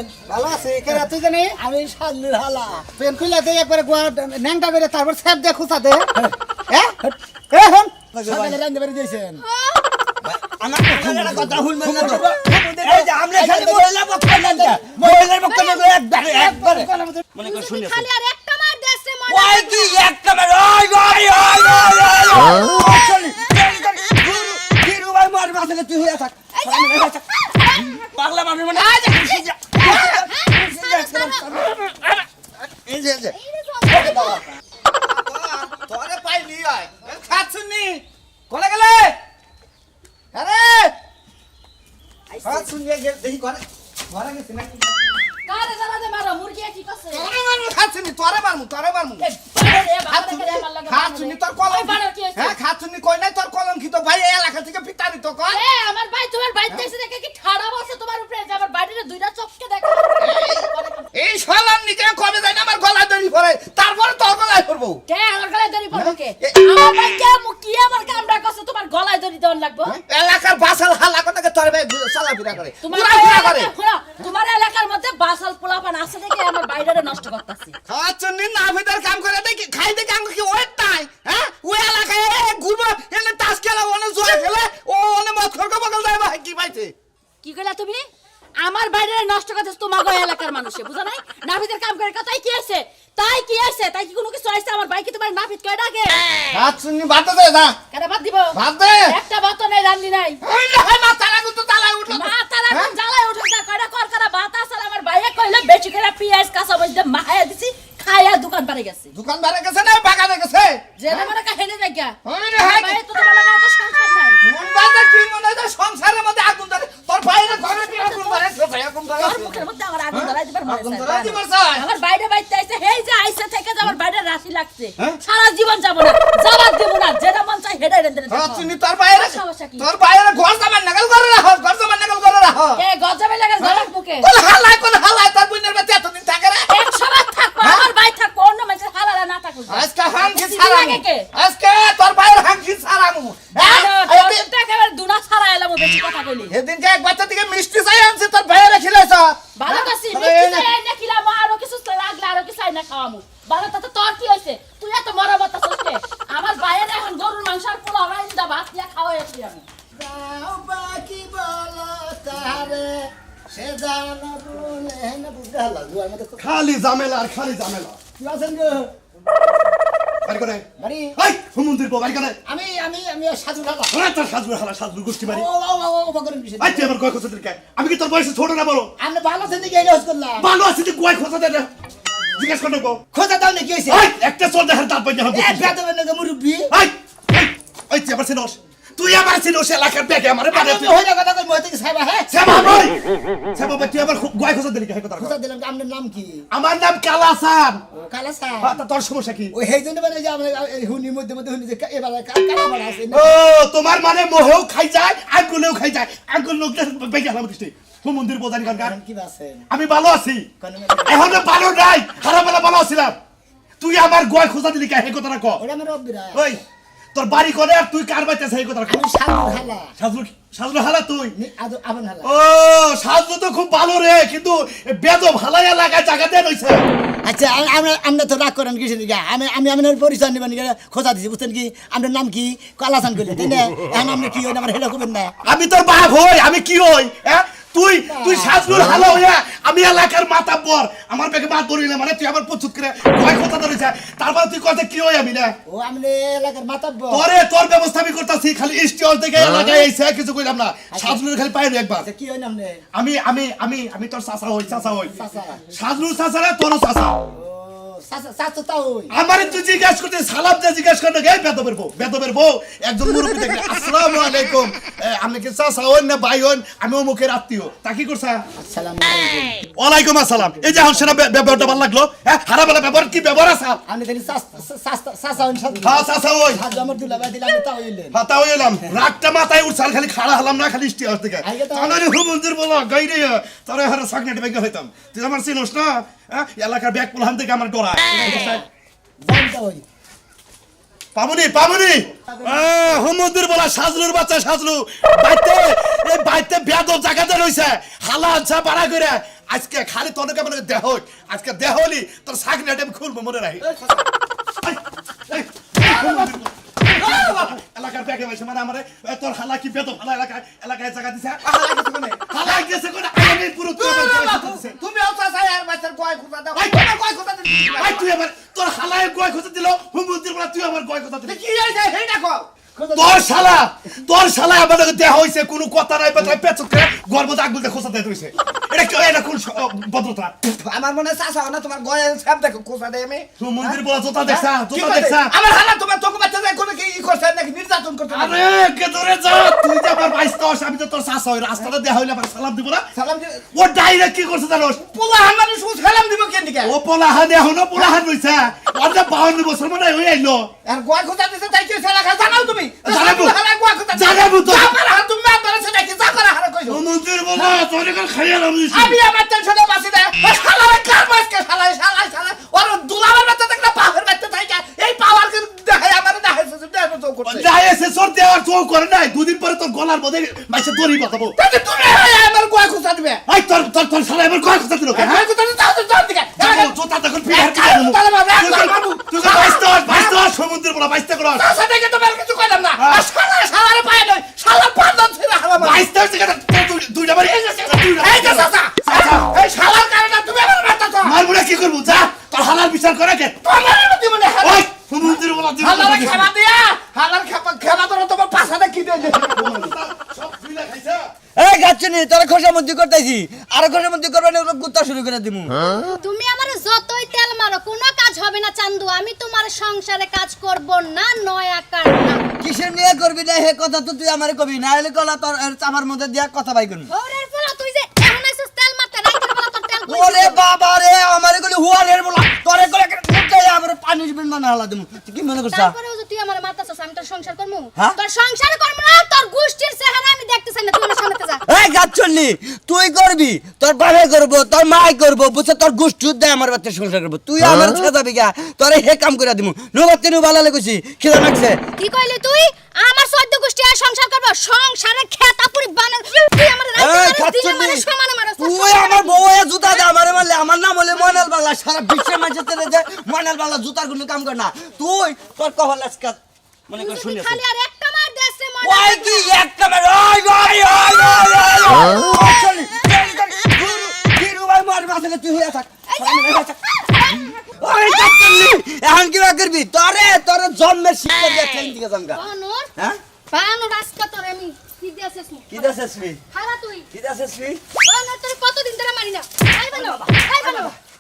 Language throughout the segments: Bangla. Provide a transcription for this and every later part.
আছেন? ভালো আছে কে তুই জানি আমি সাজলুর হালা। পেন খুলে দে একবারে গোয়া ন্যাংটা করে তারপর স্যাপ দে খুঁচা দে হ্যাঁ এ হন সকালে রান্ধতে পারি দিয়েছেন। আমার একটা কথা শুনবেন না তো? এই যে আমরা খালি মহিলা পক্ষ না যা মহিলার পক্ষ না একবারে মনে করে শুনে খালি আর একটা মার দেশে মনে ওই কি একটা মার ওই ওই ওই চল গিরু ভাই মার বাসলে তুই হয়ে থাক পাগলা মানুষ মানে এই যে তোরে পাইলি আয় খাচ্ছনি কোনে গেলে আরে খাচ্ছনি দেখি ঘরে ঘরে গেছিস নাকি কারে জানাতে মারো মুরগি কি করছে খাচ্ছনি তোরে মারমু খাচ্ছনি তোর কলম হ্যাঁ খাচ্ছনি কই নাই তোর কলম কি তো ভাই এই এলাকা থেকে পিটারি তো কই এ আমার ভাই তোমার বাইতে এসে দেখে কি ঠাড়া বসে তোমার উপরে যে আমার বাড়িতে দুইটা চোখকে দেখো এই শালার নিকে কবে যাই না আমার গলায় দড়ি পড়ে তারপরে তোর গলায় পড়বো কে আমার গলায় দড়ি পড়বো কে আমার ভাই কে কি আমার কামড়া করছে তোমার গলায় দড়ি দেওয়ার লাগবে এলাকার বাসাল হালা কথাকে তোর ভাই চলাফেরা করে তোমার ঘোরাফেরা করে তোমার এলাকার মধ্যে বাসাল পোলাপান আছে দেখে আমার বাইরে নষ্ট করতেছি খাচ্ছনি না ভিতর কাম করে দেখি খাই দেখি আঙ্গ কি ওই তাই হ্যাঁ ওই এলাকায় ঘুরবো এনে তাস খেলা ওনে জোয়া খেলে ও ওনে মদ খরকা বগল দেয় ভাই কি পাইছে কি কইলা তুমি আমার বাইরে নষ্ট করতেছ তোমার গো এলাকার মানুষে বুঝা নাই নাফিদের কাম করে তাই কি আছে তাই কি কোনো কিছু আইছে আমার ভাই কি তোমার নাফিদ কয় ডাকে খাচ্ছনি ভাত দে না কেন ভাত দিব ভাত দে একটা ভাত নাই রান্নি নাই ওই না হয় মাথা লাগু তো তালাই উঠলো মা তারা জ্বালায় উঠে না কয়টা করা ভাত আসলে আমার ভাইয়ে কইলে বেশি করে পেঁয়াজ কাঁচা মরিচ মাহায়া দিছি খায়া দোকান পারে গেছে দোকান বারে গেছে না বাগানে গেছে যেটা মনে কাহিনী দেখা ওই রে হাই ভাই তো তোমার লাগা তো সংসার নাই মুন্ডাতে কি মনে হয় সংসারের মধ্যে আগুন ধরে তোর ভাইয়ের ঘরে কি আগুন ধরে তোর ভাই আগুন ধরে তোর মুখের মধ্যে আমার আগুন ধরাই দিবার মনে আগুন চায়। ধরে দিবার চাই আমার বাইরে বাইতে আইছে হেই যে আইছে থেকে যে আমার বাইরে রাশি লাগছে সারা জীবন যাব না জবাব দেব না যেটা মন চাই হেডাই রেন্দে খাচ্ছনি তোর ভাইয়ের সমস্যা কি তোর ভাইয়ের ঘর জামান নাগাল করে রাখ ঘর জামান নাগাল করে রাখ এ গজাবে লাগা জবাব মুখে কোন হালাই তোর বুনের বাচ্চা এতদিন থাকে রে 100 বার থাকবো আমার ভাই থাকবো অন্য মানুষের হালালা না থাকুক আজকে হাঙ্কি সিধি ছাড়ামু লাগে কে? আজকে তোর ভাইয়ের হাঙ্কি ছাড়ামু তোরটা একেবারে দুনা ছাড়া এলাম বেশি কথা কইলি সেদিনকে এক বাচ্চা থেকে মিষ্টি চাই আনছে তোর ভাইয়ের খিলাইছ ভালো কাছি মিষ্টি চাই না খিলামু আরো কিছু লাগলে আরো কিছু চাই না খাওয়ামু ভালো তাতে তোর কি হইছে তুই এত মরামত আসছে আমার ভাইয়ের এখন গরুর মাংস আর পোলাও রাইন্দা ভাত দিয়া খাওয়াইছি আমি যাও বাকি বলো তারে সে জানা বলে না বুঝতে হালা দুয়ার মধ্যে খালি ঝামেলা আর খালি ঝামেলা কি আছেন গো বাড়ি করে বাড়ি হাই হুমন্দির বউ বাড়ি করে আমি সাজু হালা ওরা তোর সাজুর হালা সাজুর গোষ্ঠী বাড়ি ও বকরেন বিষয় আই তুই আমার কয় খোঁজা দিল আমি কি তোর বয়সে ছোট না বলো আপনি ভালো আছেন নাকি এই করলাম ভালো আছি তুই কয় খোঁজা দে জিজ্ঞেস করে নেবো খোঁজা দাও নাকি হইছে একটা চল দেখার দাঁত বাইনে হবে বেদবেন নাকি মুরব্বি ওই তুই আমার চিনোস তুই আমার চিনোস এলাকার ব্যাগে আমার বাড়ি আমি হইলা কথা কই মইতে সাইবা হ্যাঁ সেবা ভাই সেবা ভাই তুই আমার কয় খোঁজা দিলি কথা খোঁজা দিলাম আপনার নাম কি আমার নাম কালাসান কালা স্যার তোর সমস্যা কি ওই হেই জন্য মানে যে আমরা হুনির মধ্যে হুনি যে এবার কালা মারা আছে ও তোমার মানে মোহেও খাই যায় আগুনেও খাই যায় আগুন লোকটা বেগে হালাম দৃষ্টি হুমন্দির বোঝানি কারণ কি আছেন আমি ভালো আছি এখন ভালো নাই খারাপবেলা ভালো আছিলাম তুই আমার গয় খোঁজা দিলি কে এই কথাটা ক ওটা আমার রব্বিরা ওই তোর বাড়ি করে আর তুই কার বাইতেছ এই কথাটা ক আমি সাজু হালা সাজু হালা তুই আবেন হালা ও সাজু তো খুব ভালো রে কিন্তু বেদ ভালাই এলাকায় জায়গা দেন হইছে আচ্ছা আমরা তো রাগ করেন কিছু দিকে আমি আপনার পরিচয় নেবেন খোঁজা দিচ্ছি বুঝছেন কি আপনার নাম কি কালাসান করি তাই না এখন আপনি কি হই আমার হেলা করবেন না আমি তোর বাপ হই আমি কি হই হ্যাঁ তুই সাজুর হালা হইয়া আমি এলাকার মাতাব্বর আমার বেগে মাত ধরিলে মানে তুই আমার প্রচুর করে ভয় কথা ধরেছে তারপর তুই কথা কি হই আমি না ও আপনি এলাকার মাতাব্বর তোর ব্যবস্থা আমি করতেছি খালি স্টিল থেকে এলাকায় এসে কিছু কইলাম না সাজনুর খালি পাইনি একবার আচ্ছা কি হই আপনি আমি তোর চাচা হই চাচা। সাজনুর চাচা না তোর চাচা সাচা তাও হই আমারে তুই জিজ্ঞাসা করতে সালাম দিয়ে জিজ্ঞাসা করতে গে বেদবের বউ একজন মুরব্বি দেখলে আসসালামু আলাইকুম আপনি কি চাচা হন না ভাই হন আমি অমুকের আত্মীয় তা কি করছা আসসালামু আলাইকুম ওয়ালাইকুম আসসালাম এই যে এখন সেটা ব্যবহারটা ভালো লাগলো হ্যাঁ হারাবেলা ব্যবহার কি ব্যবহার আছে আপনি খালি চাচা হন সাজু হ্যাঁ চাচা ওই সাজু আমার দুলাভাই দিলাম আমি তাও হইলেন হাতা হইলাম রাগটা মাথায় উঠছাল খালি খাড়া হলাম না খালি স্টি থেকে তাহলে হুমন্দির বলো গাইরে তোরে হারা সাগনেটে বেগে হইতাম তুই আমার চিনোস না এলাকার ব্যাগ পোলাহান থেকে আমার ডরা জানতা হই পামুনি হুমন্দির বলা সাজলুর বাচ্চা সাজলু বাইতে বেদ জায়গাতে রইছে হালা আনছা বাড়া করে আজকে খালি তোর কেমন দেহ আজকে দেহ হলি তোর চাকরি আমি খুলবো মনে রাখি এই, এলাকার ব্যাগে বসে মানে আমার তোর হালা কি বেদ ভালো এলাকায় জায়গা দিছে হালা গেছে কোন আমি পুরো তুমিও চাচা আর বাচ্চার গয় খোঁজা দাও ভাই, তোমার গয় খোঁজা দিলি ভাই তুই আমার তোর হালায় গয় খোঁজা দিল হুমুন্দির বলা তুই আমার গয় খোঁজা দিলি কি হইছে হেই দেখো তোর শালা আমাদের দেহ হইছে কোনো কথা নাই বেটা পেছক করে গর্ব দাগ বলতে খোঁজা দেয় হইছে এটা কোন ভদ্রতা আমার মনে চাচা না তোমার গয় সব দেখো খোঁজা দেয় আমি হুমুন্দির বলা জোতা দেখছা কি জোতা করে? দেখছা আমার হালা তোমার তোকে বাচ্চা যায় কোনো কি করছে নাকি নির্যাতন করতে নাকি? আরে কে ধরে যা তুই যে আমার বাইশ দশ আমি তো তোর শাসা হই রাস্তাটা দেহ হইলে আমার সালাম দিব না সালাম দিয়ে ও ডাইরেক্ট কি করছে জানোস পোলা আমার শুধু সালাম দিব কেন দিকে ও পোলাহান এখনো পোলাহান রইছে ওর যে 52 বছর মানে হয়ে আইলো আর গয় খোঁজা দিতে তাই কি এলাকা জানাও তুমি জানাবো। হালা গয় খোঁজা জানাবো তো। তুমি আপনারা সেটা কি যা করে হারা কইছো হুমুন্দির বলা তোর এখন খাইয়া নাম দিছি আমি আমার টেনশনে বাসি না শালা কার মাসকে শালা ওর দুলাবার বাচ্চা দেখলে পাওয়ার বাচ্চা থাকে এই পাওয়ার কে দেখায় আমার দেখায় দেখো তো করছে ডাইএসএ সর দেওয়ার চৌ করে নাই দুদিন পরে তোর গলার মধ্যে মাইছে দড়ি বাঁধাবো তাতে তুমি আমার গয় খোঁজা দিবে এই তোর শালা এবার কয় কথা দিল কে হ্যাঁ গয় খোঁজা দিতে তাও তো যাও দিকে জোতা দেখুন ফিরে হাঁটতে এক যাবো তাহলে বাবা, এক বাবু। তুই বাইশ দশ সমুদ্রের বলা বাইশটা করো তার থেকে তোমার কিছু কইলাম না আর শালারে পায় নয় শালা পাঁচজন ছিল হালা মার বাইশ দশ থেকে দুইটা বাড়ি এই যে চাচা এই শালার কারণে তুমি আমার মারতাছ মারবুড়া কি করবো যা তোর হালার বিচার করে কে তোমার দিব না ওই সমুদ্রের বলা হালারে খেলা দিয়া হালার খেলা ধরো তোমার পাছাটা কি দিয়ে সব ফিলা খাইছা এই গাচ্ছনি তোরা খোসামন্দি করতেছি আর খোসামন্দি করবে না গুত্তা শুরু করে দিমু তুমি আমার যতই তেল মারো কোনো কাজ হবে না চান্দু আমি তোমার সংসারে কাজ করব না নয়া কার না কিসের নিয়ে করবি না হে কথা তো তুই আমারে কবি না হলে কলা তোর চামার মধ্যে দিয়া কথা বাই করবি ওরে ফুলা তুই যে এখন আইছিস তেল মারতে রাইতের বেলা তোর তেল ওরে বাবা রে আমারে কলি হুয়ারের বলা তোরে কলে মুখে আমার পানিশমেন্ট মানে হালা দিমু তুই কি মনে করছ তারপরেও যে তুই আমার মারতাছস আমি তোর সংসার করব হ্যাঁ? তোর সংসার করব না তোর গোষ্ঠীর চেহারা আমি দেখতে চাই না তুই আমার সামনে যা এই গাচ্ছনি তুই করবি তোর বাবা করব তোর মাই করব বুঝছ তোর গোষ্ঠী দে আমার বাচ্চা সংসার করব তুই আমার ছেদাবি গা তোরে হে কাম করে দিমু নগতে নু ভালো লাগছি খিদা লাগছে কি কইলি তুই আমার 14 গোষ্ঠী আর সংসার করব সংসারে খেতাপুরি বানা তুই আমার এই রাইতে দিনে খাচ্ছনি মানে সমানে মারছ তুই আমার বউয়ে জুতা দে আমারে মারলে আমার নাম হলে ময়নাল বাংলা সারা বিশ্বের মাঝে তেরে যে ময়নাল বাংলা জুতার কোনো কাম করে না তুই তোর কহল আজকে মনে কর শুনিস খালি আর একটা মার দেশে মনে ওই কি একটা মার ওই ওই ওই ওই চলি গিরু ভাই মার মাথায় তুই হইয়া থাক ওই কাটলি এখন কি করবি তোরে তোর জন্মের শিক্ষা দিয়ে ট্রেন দিকে জামগা বানর হ্যাঁ বানর আজকে তোর আমি কি দিয়েছিস কি দাসেস তুই হারা তুই কি দাসেস তুই বানর তোর কতদিন ধরে মারি না আই বানো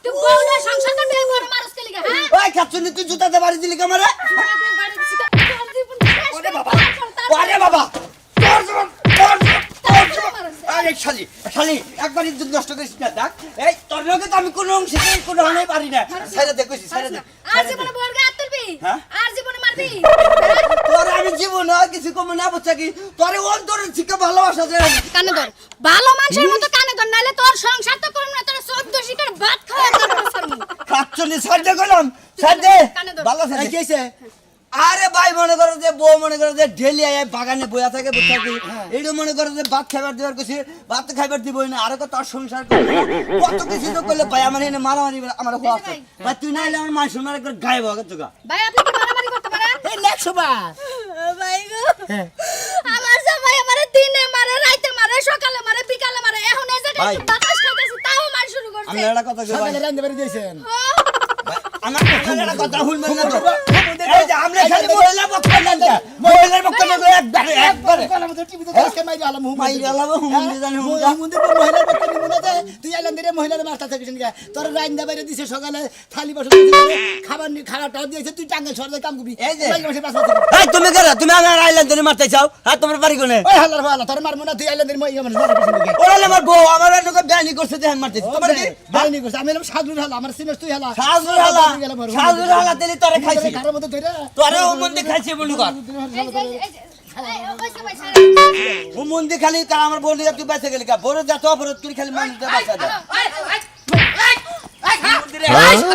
তুই বউলা সংসার করতে এই বড় মারস কে লিগা হ্যাঁ ওই কাটছনি তুই জুতাতে বাড়ি দিলি কামারে তোদের বাড়ি দিছি তোর জীবন শেষ ওরে বাবা তারপর ওরে বাবা তোর জীবন আরে শালি শালি একবার ইজ্জত নষ্ট করিস না দেখ এই তোর লগে তো আমি কোনো অংশে কোনো হলেই পারি না সাইরা দে কইছি সাইরা দে আর জীবনে বউর গায়ে হাত তুলবি হ্যাঁ? আর জীবনে মারবি তোর আমি জীবন আর কিছু কম না বুঝছা কি তোরে অন্তরের থেকে ভালোবাসা যায় কানে ধর ভালো মানুষের মতো কানে ধর নালে তোর সংসার তো করব না তোর 14 শিকার ভাত খাওয়া তারপর ছাড়মু কাচ্চলি সাইডে গেলাম সাইডে কানে ধর। ভালো সাইডে কি হইছে আরে ভাই মনে করো যে বউ মনে করো যে ডেলি আয় বাগানে বইয়া থাকে বুঝছা কি এইটা মনে করো যে ভাত খাইবার দিবার কইছি ভাত খাইবার দিবই না আর কত সংসার করব কত কিছু তো করলে ভাই আমার এনে মারামারি আমার হওয়া আছে ভাই তুই না এলে আমার মান সম্মান একবার গায়েব হয়ে গেছে ভাই আপনি কি মারামারি করতে পারেন এই 100 বার ভাই গো আমার জামাই আমারে দিনে মারে রাইতে মারে সকালে মারে বিকালে মারে এখন এই যে ভাই। বাতাস খাইতেছি তাও মার শুরু করছে আমি একটা কথা কই ভাই সকালে রান্না বাড়ি দিয়েছেন আমার একটা কথা শুনবেন না তো এই যে আমরা খালি মহিলা পক্ষ না মহিলার পক্ষ না একবারে একবারে টিভিতে আজকে মাইরা আলাম হুম মাইরা আলাম হুম জানি হুম মন্দির মহিলার পক্ষে নিমুনা যায় তুই আইলাম দিরে মহিলার মাস্টার থাকিস না তোর রান্না বাইরে দিছে সকালে থালি বাসন খাবার খাওয়াটা দিয়েছে তুই টাঙ্গাল সরলে কাম করবি এই যে। মাসে পাঁচ এই তুমি কেরা তুমি আমার আইল্যান্ডে মারতে চাও আর তোমার বাড়ি কোনে ওই হালার ভালো তোর মারমু না তুই আইলাম দিরে মই মানে মারবি শুনবি ওরালে আমার বউ আমার লোকে বেআইনি করছে দেখেন মারতেছি তোমার কি বাইনি করছ আমি এলাম সাজুর হালা আমার সিনস তুই হালা সাজুর হালা তেলি তোরে খাইছি কারোর মধ্যে ধরে তোরে ও মন্দির খাইছে বলু কর ও মন্দির খালি কার আমার বলি তুই বাইসে গেলি কা বড় যা তো বড় তুই খালি মানুষ দে বাসা দে মন্দিরে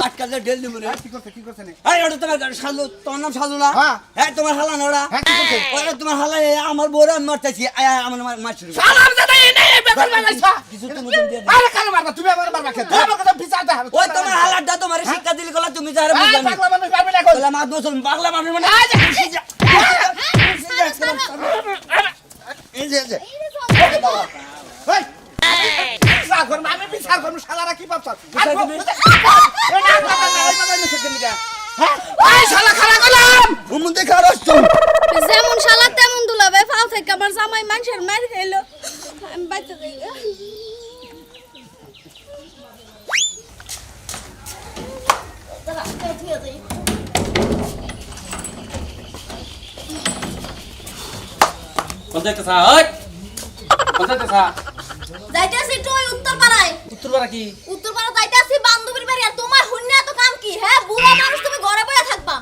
আটকালে ডেল দিমু রে কি করছে না এই ওটা তোমার শালু তোমার নাম শালু না হ্যাঁ। হ্যাঁ তোমার হালা না ওরা হ্যাঁ, কি করছে? ওরা তোমার হালা আমার বড় মারতেছি আমার মার শুরু সালাম দাদা এই নেই বেতন লাগাইছা কিছু তুমি দিয়ে আরে কার মারবা তুমি আমার কে আমার কথা বিচার দে ওই তোমার হালাতটা তোমার শিক্ষা দিলি গলা তুমি যারে এই বুঝানি পাগলা মানুষ পারবে না কই বলে মা দোষ পাগলা মানুষ মানে এই যে এই বিচার করব আমি বিচার করব শালারা কি ভাবছ এই শালা খারাপ করলাম ঘুমুন দেখে আরস তো যেমন শালা তেমন দুলাবে ফাল থেকে আমার জামাই মানুষের মার খাইলো আমি বাচ্চা যাই কোনটা সা ওই কোনটা সা যাইতাছি তো ওই উত্তরপাড়ায় উত্তরপাড়া কি উত্তরপাড়া যাইতাছি বান্ধবীর বাড়ি আর তোমার হুন্না এত কাম কি হ্যাঁ বুড়া মানুষ তুমি ঘরে বসে থাকবা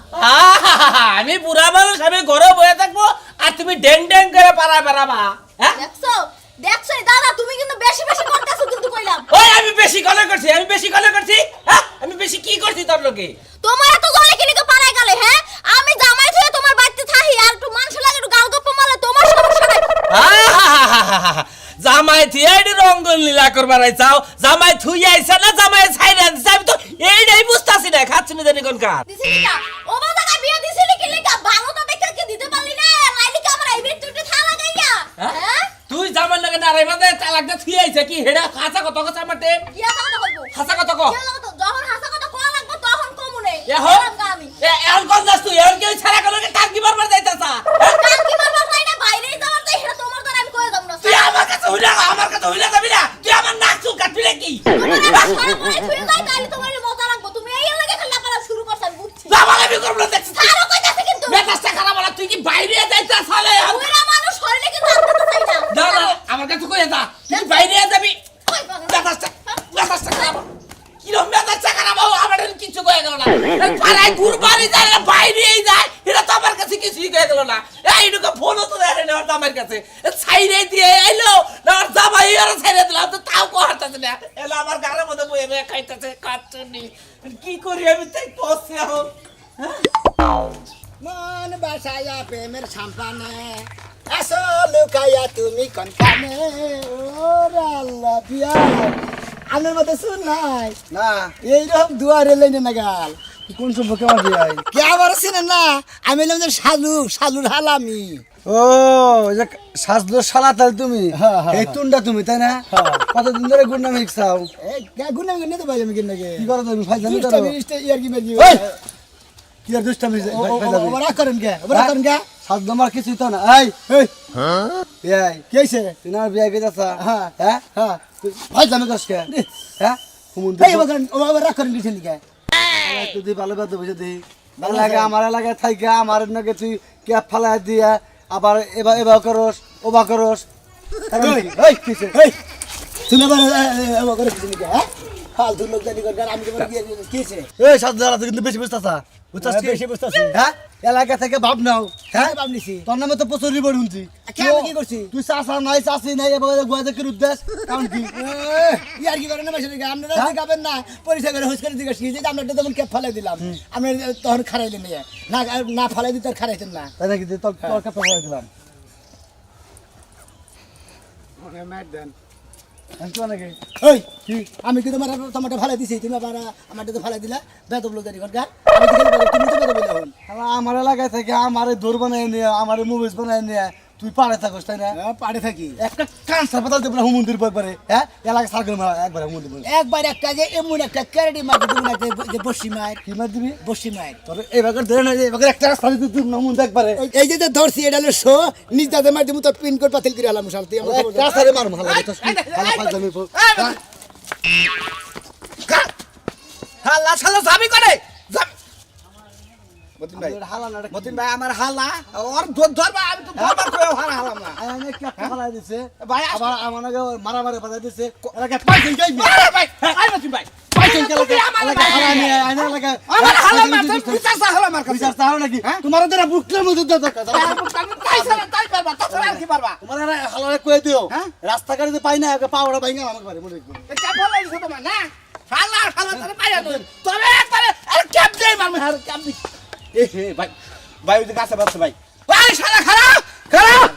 আমি বুড়া মানুষ আমি ঘরে বসে থাকবো আর তুমি ড্যাং ড্যাং করে পাড়া বেড়াবা হ্যাঁ দেখছো দেখছো দাদা তুমি কিন্তু বেশি বেশি করতেছো কিন্তু কইলাম ওই আমি বেশি গলা করছি হ্যাঁ আমি বেশি কি করছি তোর লোকে তোমার এত জলে কিনে পাড়ায় গেলে হ্যাঁ আমি জামাই থুয়ে তোমার বাড়িতে থাকি আর একটু মানুষ লাগে একটু গাল গপ্প মারলে তোমার সমস্যা নাই জামাই থুই এডি রঙ্গন লীলা করবার চাও জামাই থুই আইছে না জামাই ছাইরা দিছে আমি তো এইটাই বুঝতাছি না খাচ্ছি না জানি কোন কার দিছিলি কা ও বাবা বিয়ে দিছিলি কি লেখা ভালো তো দেখে কি দিতে পারলি না লাইলি কা আমার আইবে তুই থা লাগাইয়া হ্যাঁ তুই জামাই লাগে না রে বাদে তালাক দে থুই আইছে কি হেডা খাঁচা কত কথা মারতে কি কথা বলবো হাসা কত ক যখন হাসা কথা কোয়া লাগবে তখন কমুনে এখন আমি এখন কোন যাস তুই এখন কেউ ছাড়া গেল টাকি মারবার যাইতাছা কাল কি মারবার চাই না বাইরেই যাওয়ার চাই সেটা তোমার দ্বারা আমি কয়ে যাব না তুই আমার কাছে হইলা যাবি না তুই আমার নাক চুল কাটবি নাকি তোমার মজা লাগবে তুমি এই লাগে খেলা করা শুরু করছ আমি বুঝছি জামালাবি করব না দেখছিস আরো কইতাছে কিন্তু মেজাজটা খারাপ হলো তুই কি বাইরে যাইতাছ সালে ওইরা মানুষ শরীরে কিন্তু আনতে চাই না না না আমার কাছে কই যা তুই কি বাইরে যাবি ওই বাবা মেজাজটা খারাপ কিরম মেজাজটা খারাপ আমার কিছু কয়ে গেল না পাড়ায় ঘুরবাড়ি যায় না বাইরেই যায় এটা তো আমার কাছে কিছুই কয়ে গেল না এইটুকু ফোনও তো দেখে না আমার কাছে ছাইরে দিয়ে এলো না ওর জামাই আর ছাইরে দিলাম তো তাও কোহারতাছে না এলো আমার গাড়ির মধ্যে বয়ে বয়ে খাইতেছে কাটছনি কি করি আমি তাই পৌঁছে এখন মন বাসায়া প্রেমের সাম্পানে আসো লুকাইয়া তুমি কনকানে ওরে আল্লাহ বিয়া আমার মতো শুন নাই না এইরকম দুয়ারে লেনে না গাল কোন সম্পর্কে আমার বিয়ে হয় কে আবার চিনেন না আমি হলাম যে শালুর হালামি ও এই যে সাজলো শালা তাহলে তুমি হ্যাঁ, হ্যাঁ, এই তুন্ডা তুমি তাই না কতদিন ধরে গুন্ডা মিক্স খাও গুনে গুনে তো পাই আমি কিনে কি করো তুমি ফাইজানি করো ইয়ার কি মেজি ওই কি আর দুষ্টামি ওরা করেন কে ওরা করেন কে সাজলো আমার কিছুই তো না এই এই এই কি হইছে তুই না বিয়ে গেছা হ্যাঁ হ্যাঁ হ্যাঁ ফাইজানি করছ কে হ্যাঁ হুমুন এই ওরা করেন কি কে তুই ভালো বাদ বুঝে দিই ভালো লাগে আমার লাগে থাইকা আমার নাকি তুই ক্যাপ ফালাই দিয়া আবার এবার করস ওবা করস এই কিছে এই শুনে বারে করে কি কে হ্যাঁ ফালতু লোক জানি কর আমি তোমার কি হইছে এই সাজদারা তুই কিন্তু বেশি বুঝতাছা বুঝতাছ কি বেশি বুঝতাছি হ্যাঁ এলাকা থেকে ভাব নাও হ্যাঁ ভাব নিছি তোর নামে তো প্রচুর রিপোর্ট শুনছি আমি কি করছি তুই চাষা নাই চাষি নাই এবার গোয়াদের উদ্দেশ্য কারণ কি ইয়ার কি করেন না মাসে আপনারা গাবেন না পরিচয় করে হুস করে জিজ্ঞাসা যে আমরা তো যেমন ক্যাপ ফালাই দিলাম আমরা তখন খারাইলেন না না ফালাই দিতে আর খারাইতেন না তাই নাকি তোর তোর কাছে ফলাই দিলাম নাকি ওই আমি কি তোমার টমাটো ফালাই দিছি তুমি আবার আমার তো ফালাই দিলা বেদব লোক জানি কর আমি তো তুমি তো বেদব এখন আমার এলাকায় থেকে আমার দৌড় বানাই নিয়ে আমার মুভিজ বানাই নিয়ে তুই পাড়ে থাকস তাই না পাড়ে থাকি একটা কাঁচা পাতাল দেবো না হুমন্দির একবারে হ্যাঁ এলাকা সার্কেল মারা একবারে হুমন্দির একবার একটা যে এমন একটা ক্যারেডি মাটি তুমি না যে বসি মায়ের কি মার দিবি বসি মায়ের তোর এবার ধরে না এবার একটা রাস্তা দিতে না হুমন্দি একবারে এই যে ধরছি এটা হলো শো নিজ দাদা মাটি মতো পিন কোড পাতিল করে আলাম শান্তি আমরা একটা রাস্তারে মার ভালো লাগে তো ভালো ফাজলামি হাল্লা শালা যাবি করে মতিন ভাই হালা না মতিন ভাই আমার হালা ওর ধরবা আমি তো ধরবার কই হালা হালাম না আয়ানে কি ফালাই দিছে ভাই আবার আমার নাকি মারামারি বাধা দিছে এলাকা পাইছেন যাই আরে ভাই আই মতিন ভাই পাইছেন এলাকা হালা নিয়ে আয়না এলাকা আমার হালা মারতে বিচার হালা মার কাছে বিচার চাও নাকি তোমার দ্বারা বুকলের মধ্যে দাও তাই সারা তাই পারবা তাছাড়া আর কি পারবা তোমার হালারে কই দিও রাস্তাঘাটে পাই না পাওড়া ভাঙা আমাকে পারে মনে রাখবে এটা ভালো লাগছে তোমার না হালা হালা তারে পাইয়া তবে তারে আর ক্যাপ দেই মারমু আর ক্যাপ দি এ হে ভাই ভাই ওই কাছে বাচ্চা ভাই ভাই শালা খারাপ খারাপ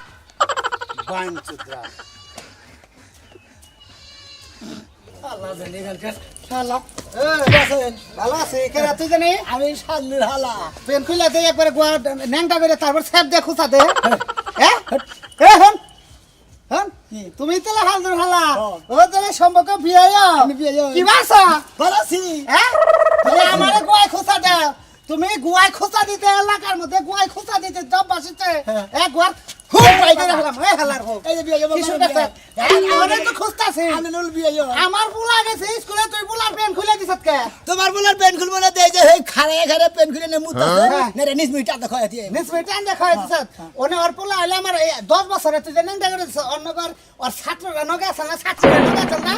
বাইন চুদরা শালা জানি এখানকার শালা ভালো আছে কেরা তুই জানি আমি শালুর হালা পেন খুলে দে একবারে গোয়া ন্যাংটা করে তারপর স্যাপ দিয়ে খুঁচা দে হ্যাঁ হন হন তুমি তাহলে হালদুর হালা ও তাহলে সম্পর্ক বিয়ায় কি বাসা ভালো আছি হ্যাঁ তুমি আমারে গোয়ায় খুঁচা দাও তুমি গোয়ায় খুঁচা দিতে এলাকার মধ্যে গোয়ায় খুঁচা দিতে জব বাসিতে এক গোয়ার খুব পাই করে হলাম এই হালার হোক এই যে বিয়ে আমারে তো খুঁজতাছে আমি নুল বিয়ে আমার বুলা গেছে স্কুলে তুই বুলার পেন খুলে দিছত কে তোমার বুলার পেন খুলবো না দেই যে এই খারে খারে পেন খুলে নে মুতাছে নেরে নিস মিটা দেখায় দিয়ে নিস মিটা দেখায় দিছত ওনে ওর পোলা হইলে আমার 10 বছরে তুই জানেন দেখা গেছে অন্যবার ওর ছাত্ররা নগে আছে না ছাত্ররা নগে আছে না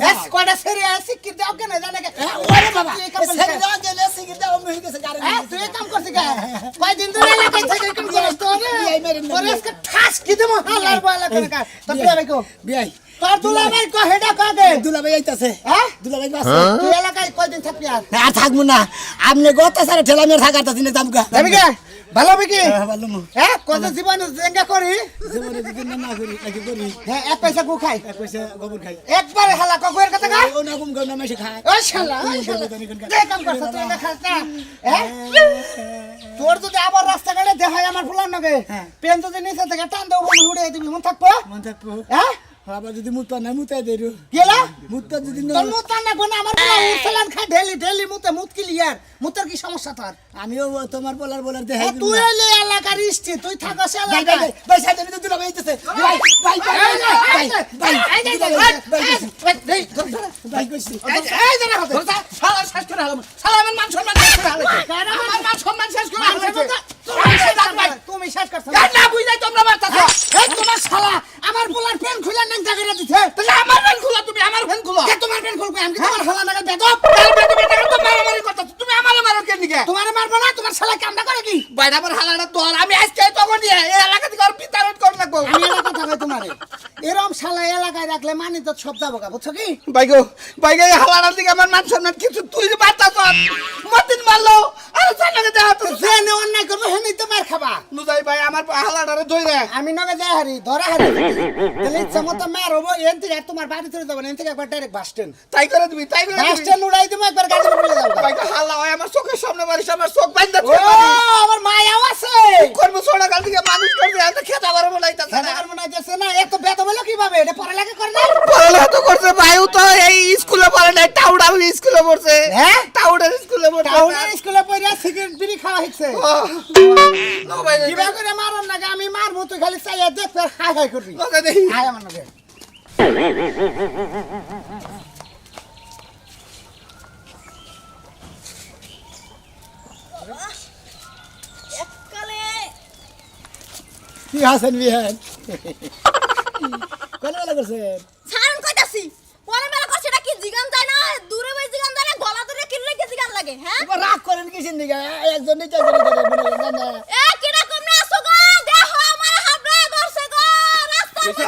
এস কোডা সেরিয়া শিক্ষিত দাও কেন জানে কে ওরে বাবা সেরি দাও গেলে শিক্ষিত দাও আমি হই গেছে গারে তুই কাম করছিস কে কয় দিন ধরে এলাকায় থেকে কাম করছিস তো রে ঠাস কি দেবো হালার বলা করে কা তো বিয়াই কো বিয়াই তোর দুলাভাই কো হেডা কাকে দুলাভাই আইতাছে হ্যাঁ দুলাভাই আছে তুই এলাকায় কয়দিন থাকবি আর থাকবো না আপনি গত সারে ঠেলা মেরে থাকাটা দিনে যামগা যাবি কে ভালো হবে কি ভালো মু হ্যাঁ কত জীবন জেঙ্গা করি জীবনে যদি না করি নাকি করি হ্যাঁ এক পয়সা গো খাই এক পয়সা গোবর খাই একবারে হালা কগের কথা গা ও না কম গো না মেশে খায় ও শালা কে কাম করছ তুই না খাস না হ্যাঁ তোর যদি আবার রাস্তা গাড়ি দেখাই আমার ফুলার নগে পেন যদি নিচে থেকে টান দাও বলে উড়ে দিবি মন থাকবো হ্যাঁ আবার যদি মুতা না মুতাই দেরু গেলা মুতা যদি না তোর মুতা না কোন আমার বলা উরসালান খা ডেলি মুতে মুত কি লিয়ার মুতার কি সমস্যা তোর আমিও তোমার বলার দেখাই তুই এলে এলাকার ইষ্টি তুই থাকস এলাকায় ভাই সাইডে তো দিলা বাইতেছে ভাই ভাই কইছি এই জানা কথা শালা শেষ করে হলাম শালা আমার মান সম্মান শেষ করে হলাম আমার মান সম্মান শেষ করে হলাম তুমি শেষ করছ না বুঝাই তোমরা মারতাছো এই তোমার শালা আমার বলার পেন খুলে না জায়গা দিতে তাহলে আমার পেন খুলো তুমি আমার পেন খুলো কে তোমার পেন খুলবো আমি তোমার শালা লাগা বেদব তার বেদব তো মারামারি করতেছ তুমি আমারে মারো কেন দিকে তোমারে মারবো না তোমার শালা কামটা করে কি বাইরাবার হালাটা তোর আমি আজকে তখন দিয়ে এই এলাকা থেকে আর বিতারণ করে লাগবো আমি এলাকা কথা কই তোমারে এরকম শালা এলাকায় রাখলে মানি তো সব যাবো বুঝছো কি বাইগো এই হালাটার দিকে আমার মান সম্মান কিছু তুই যে বাতাস মতিন মারলো আর জানাকে দেয়া তো জেনে অন্যায় করবে হেনি তো মার খাবা নুজাই ভাই আমার হালাটারে ধইরে আমি নগে যাই হারি ধরা হারি তাহলে সমত মার হবো এন থেকে তোমার বাড়ি চলে যাবো এন থেকে একবার ডাইরেক্ট বাস স্ট্যান্ড তাই করে দিবি বাস স্ট্যান্ড উড়াই দিমু একবার গাড়ি করে যাবো ভাই হালা হয় আমার চোখের সামনে মারিস আমার চোখ বাইন্দা ও আমার মায়াও আছে করব ছোড়া গাল দিকে মানুষ করে দেয় তো খেতা করে বলাইতাছে না আর মনে হইছে না এত বেদ বলো কিভাবে এটা পড়ালেখা করে না পড়ালেখা তো করছে ভাইও তো এই স্কুলে পড়ে না টাউডার স্কুলে পড়ছে হ্যাঁ টাউডার স্কুলে পড়ছে টাউডার স্কুলে পড়ে সিগারেট বিড়ি খাওয়া হইছে নো ভাই কিভাবে করে মারন না আমি মারবো তুই খালি চাইয়া দেখ হাই হাই করবি হাই আমার নগে কি হাসেন বিহান কোন বেলা করছেন ছাড়ন কইতাছি পরে বেলা করছে এটা কি জিগান যায় না দূরে বই জিগান যায় না গলা ধরে কিনলে কি জিগান লাগে হ্যাঁ এবার রাগ করেন কিসের দিকে একজন নিচে করে বলে না এ কিরা কমনে আসো গো দেখো আমার হাবড়ে করছে গো রাস্তা করছে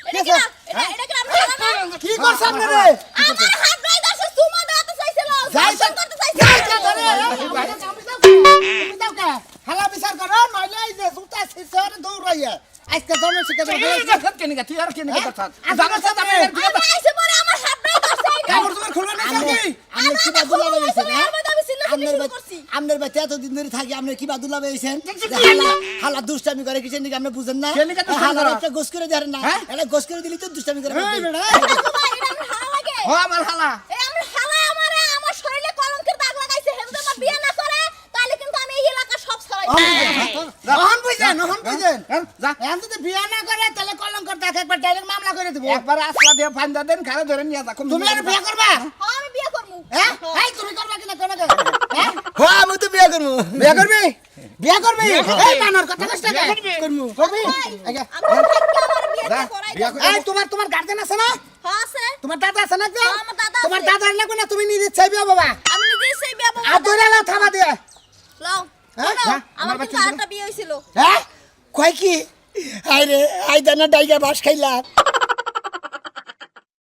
এটা কি আপনি কি করছ আপনারে আমার হাবড়ে দছে সুমা দাও চাইছিল যাইছেন করতে চাইছিল হালা বিচার করো নইলে এই যে জুতা সিসর দৌড়াইয়া আজকে জমে শিখে দাও কেন তুই আর কেন কথা জানার সাথে আমি আইছে পরে আমার হাবড়ে করছে কাপড় তোমার খুলবে না কি আমি কি বাদুলা লাগাইছেন আমনের বাচ্চা এতদিন ধরে থাকি আপনি কি বাদুলা লাগাইছেন হালা দুষ্টামি করে কিসের দিকে আপনি বুঝেন না হালা একটা গোস করে দেন না এটা গোস করে দিলি তো দুষ্টামি করে ও আমার হালা এই আমার হালা আমারে আমার শরীরে কলঙ্কের দাগ লাগাইছে হেন আমার বিয়ে না করে তাহলে কিন্তু আমি এই এলাকা সব ছড়াই নহন বুঝেন যা এখন যদি বিয়ে না করে তাহলে কলঙ্কের দাগ একবার ডাইরেক্ট মামলা করে দেব একবার আসলা দিয়ে ফান্দা দেন খারে ধরে নিয়ে যা তুমি আর বিয়ে করবা হ্যাঁ আমি বিয়ে করব হ্যাঁ এই তুমি করবা কিনা কোন হ্যাঁ হ্যাঁ আমি তো বিয়ে করব বিয়ে করবি এই মানর কথা কষ্ট করবি আগে আমার বিয়ে করাই এই তোমার গার্জেন আছে না হ্যাঁ আছে তোমার দাদা আছে না তো আমার দাদা আছে। তোমার দাদার লাগবে না তুমি নিজে চাইবে বাবা আমি নিজেই সেই বিয়ে করব আর ধরে নাও থাবা দিয়ে লাও হ্যাঁ? আমার কিন্তু আরেকটা বিয়ে হইছিল হ্যাঁ কয় কি আই রে আই দানা ডাইগা বাস খাইলা